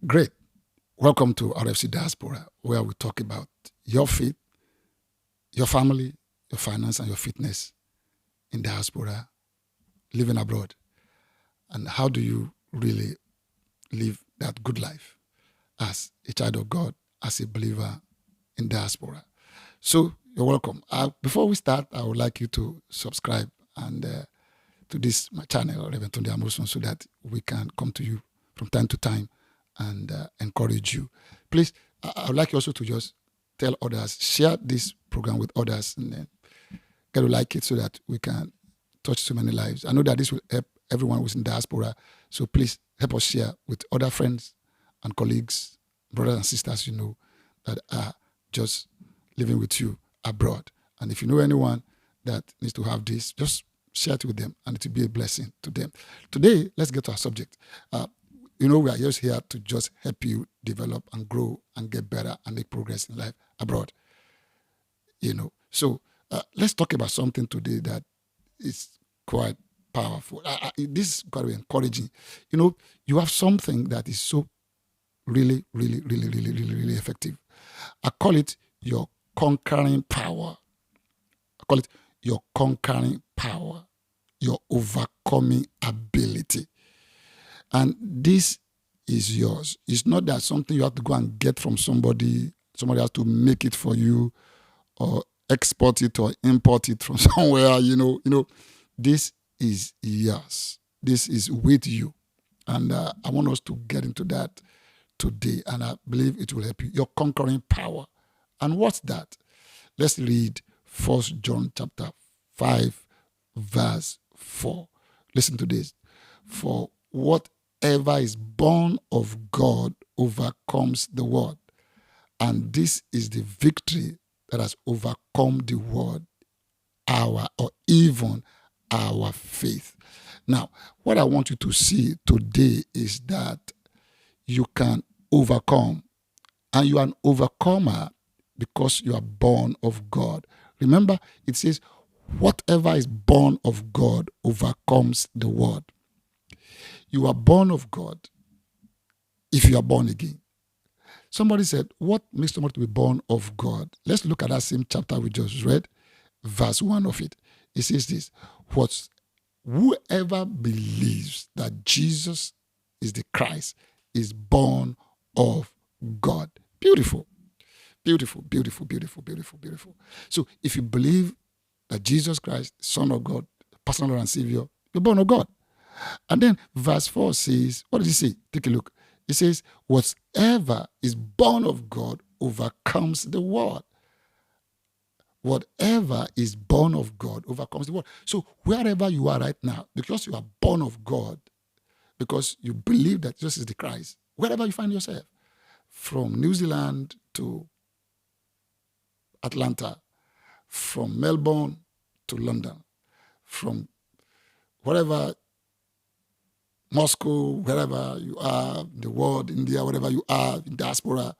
Great. Welcome to RFC Diaspora, where we talk about your faith, your family, your finance, and your fitness in diaspora, living abroad. And how do you really live that good life as a child of God, as a believer in diaspora? So you're welcome. Before we start, I would like you to subscribe and to this my channel, Reverend Tunde Amoson, so that we can come to you from time to time and encourage you. Please, I would like you also to just tell others, share this program with others, and then get to like it so that we can touch so many lives. I know that this will help everyone who's in diaspora, so please help us share with other friends and colleagues, brothers and sisters you know that are just living with you abroad. And if you know anyone that needs to have this, just share it with them, and it will be a blessing to them. Today, let's get to our subject. We are just here to just help you develop and grow and get better and make progress in life abroad. So let's talk about something today that is quite powerful. This is quite encouraging. You have something that is so really, really, really, really, really, really effective. I call it your conquering power. I call it your conquering power, your overcoming ability. And this is yours. It's not that something you have to go and get from somebody has to make it for you or export it or import it from somewhere, This is yours. This is with you. And I want us to get into that today, and I believe it will help you. Your conquering power. And what's that? Let's read 1 John chapter 5, verse 4. Listen to this. For whatever is born of God overcomes the world. And this is the victory that has overcome the world, even our faith. Now, what I want you to see today is that you can overcome, and you are an overcomer because you are born of God. Remember, it says, whatever is born of God overcomes the world. You are born of God if you are born again. Somebody said, what makes somebody to be born of God? Let's look at that same chapter we just read, verse 1 of it. It says this, whoever believes that Jesus is the Christ is born of God. Beautiful. Beautiful, beautiful, beautiful, beautiful, beautiful. So if you believe that Jesus Christ, Son of God, personal Lord and Savior, you're born of God. And then verse 4 says, what does it say? Take a look. It says, whatever is born of God overcomes the world. Whatever is born of God overcomes the world. So wherever you are right now, because you are born of God, because you believe that Jesus is the Christ, wherever you find yourself, from New Zealand to Atlanta, from Melbourne to London, from whatever, Moscow, wherever you are, the world, India, wherever you are, in diaspora,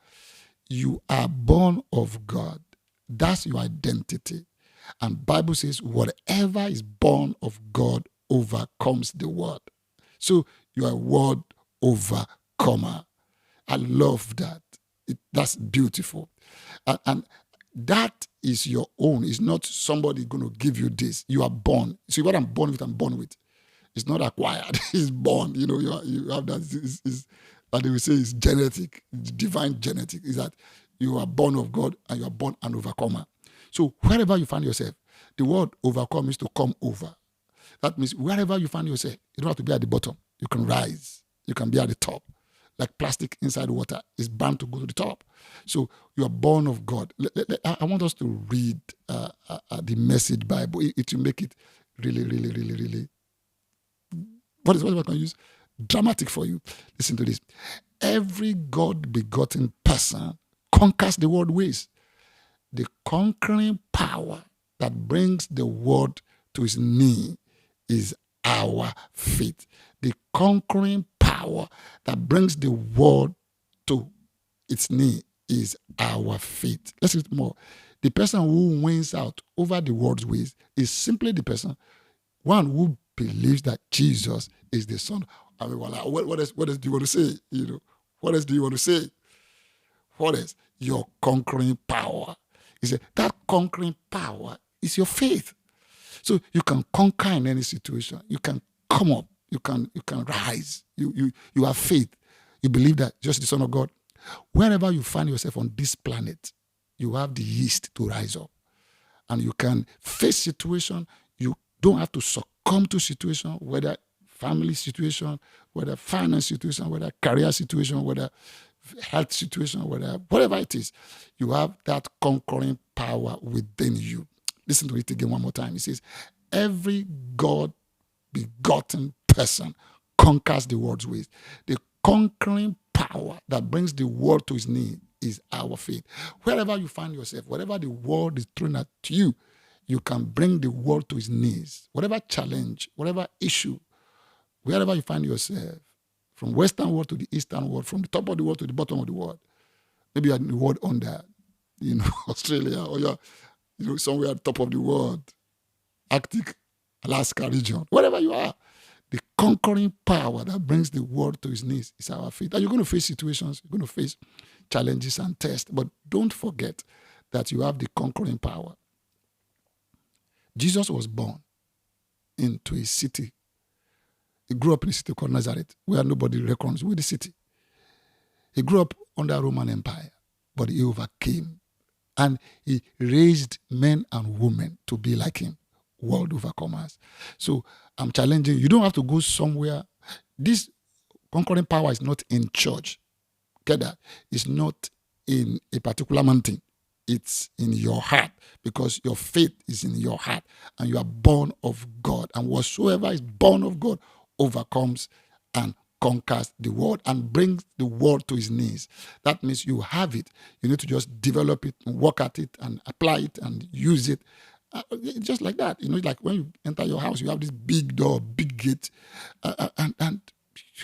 you are born of God. That's your identity. And Bible says, whatever is born of God overcomes the world. So you are a world overcomer. I love that. That's beautiful. And that is your own. It's not somebody going to give you this. You are born. See, what I'm born with. It's not acquired. It's born. You have that. That they will say is genetic, divine genetic. Is that you are born of God and you are born an overcomer. So wherever you find yourself, the word overcome is to come over. That means wherever you find yourself, you don't have to be at the bottom. You can rise. You can be at the top. Like plastic inside water is bound to go to the top. So you are born of God. I want us to read the Message Bible. It will make it really, really, really, really. What I can use? Dramatic for you. Listen to this. Every God-begotten person conquers the world ways. The conquering power that brings the world to its knee is our faith. The conquering power that brings the world to its knee is our faith. Let's read more. The person who wins out over the world's ways is simply the person, one who believes that Jesus is the Son. I mean, what else do you want to say? What else do you want to say? What else? Your conquering power. He said that conquering power is your faith. So you can conquer in any situation. You can come up. You can rise. You have faith. You believe that just the Son of God. Wherever you find yourself on this planet, you have the yeast to rise up. And you can face situation. You don't have to succumb to situation, whether family situation, whether finance situation, whether career situation, whether health situation, whatever it is. You have that conquering power within you. Listen to it again one more time. It says, every God-begotten person conquers the world's ways. The conquering power that brings the world to his knee is our faith. Wherever you find yourself, whatever the world is throwing at you, you can bring the world to his knees. Whatever challenge, whatever issue, wherever you find yourself, from Western world to the Eastern world, from the top of the world to the bottom of the world, maybe you're in the world under, Australia, or you're, somewhere at the top of the world, Arctic, Alaska region, wherever you are, the conquering power that brings the world to his knees is our faith. And you're going to face situations, you're going to face challenges and tests, but don't forget that you have the conquering power. Jesus was born into a city. He grew up in a city called Nazareth, where nobody reckons with the city. He grew up under Roman Empire, but he overcame. And he raised men and women to be like him, world overcomers. So I'm challenging you. You don't have to go somewhere. This conquering power is not in church. Get that? It's not in a particular mountain. It's in your heart, because your faith is in your heart and you are born of God. And whatsoever is born of God overcomes and conquers the world and brings the world to his knees. That means you have it. You need to just develop it and work at it and apply it and use it. Just like that. Like when you enter your house, you have this big door, big gate. And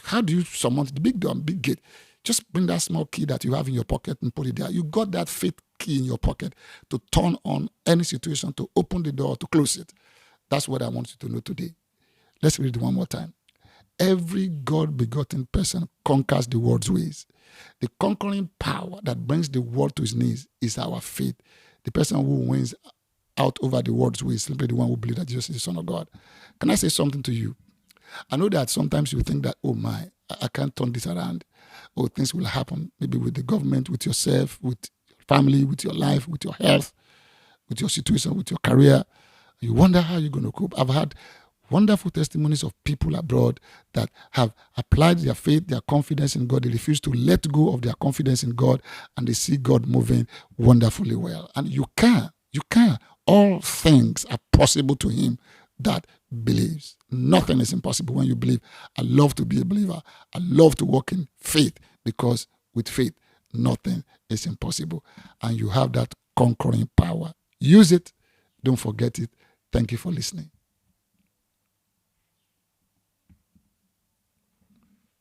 how do you surmount the big door and big gate? Just bring that small key that you have in your pocket and put it there. You got that faith key in your pocket to turn on any situation, to open the door, to close it. That's what I want you to know today. Let's read it one more time. Every God-begotten person conquers the world's ways. The conquering power that brings the world to his knees is our faith. The person who wins out over the world's ways is simply the one who believes that Jesus is the Son of God. Can I say something to you? I know that sometimes you think that, oh my, I can't turn this around. Or things will happen, maybe with the government, with yourself, with family, with your life, with your health, with your situation, with your career. You wonder how you're going to cope. I've had wonderful testimonies of people abroad that have applied their faith, their confidence in God. They refuse to let go of their confidence in God, and they see God moving wonderfully well. And you can. All things are possible to him that believes. Nothing is impossible when you believe. I love to be a believer. I love to walk in faith, because with faith, nothing is impossible. And you have that conquering power. Use it. Don't forget it. Thank you for listening.